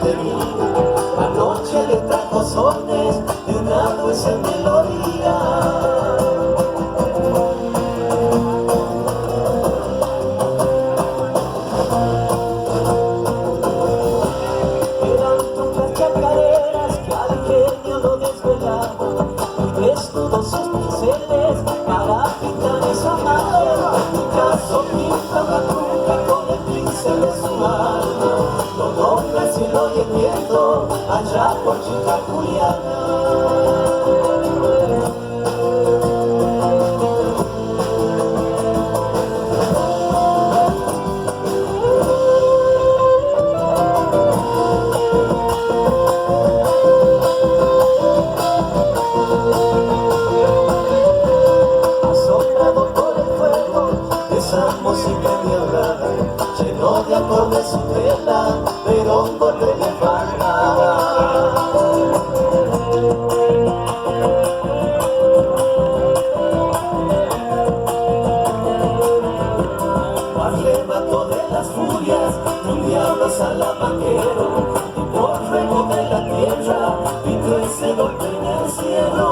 tenía. La noche le trajo sones de una dulce melodía. Eran tumbas chacareras que al genio lo desvelaban, y desnudos sus pinceles para pintar esa mano. Picasso pinta una cuca con el pincel de su alma, lo nombra el cielo y el viento allá por Chica Juliana. Asombrado por el fuego de esa música endiablada, lleno de acordes su tela, pero un golpe le faltaba. Arrebato de las furias de un diablo salamanquero, y por fuego de la tierra pintó ese golpe en el cielo.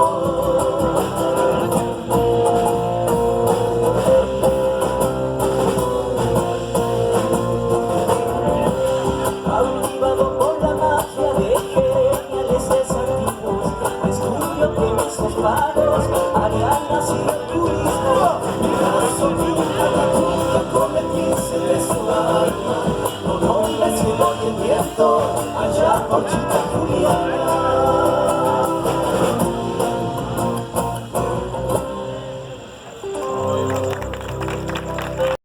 Cautivado por la magia de geniales desatinos, descubrió que en esos paros había nacido el turismo. Picasso pinta la cuca con el pincel de su alma, lo nombra el cielo y el viento allá por Chica Juliana.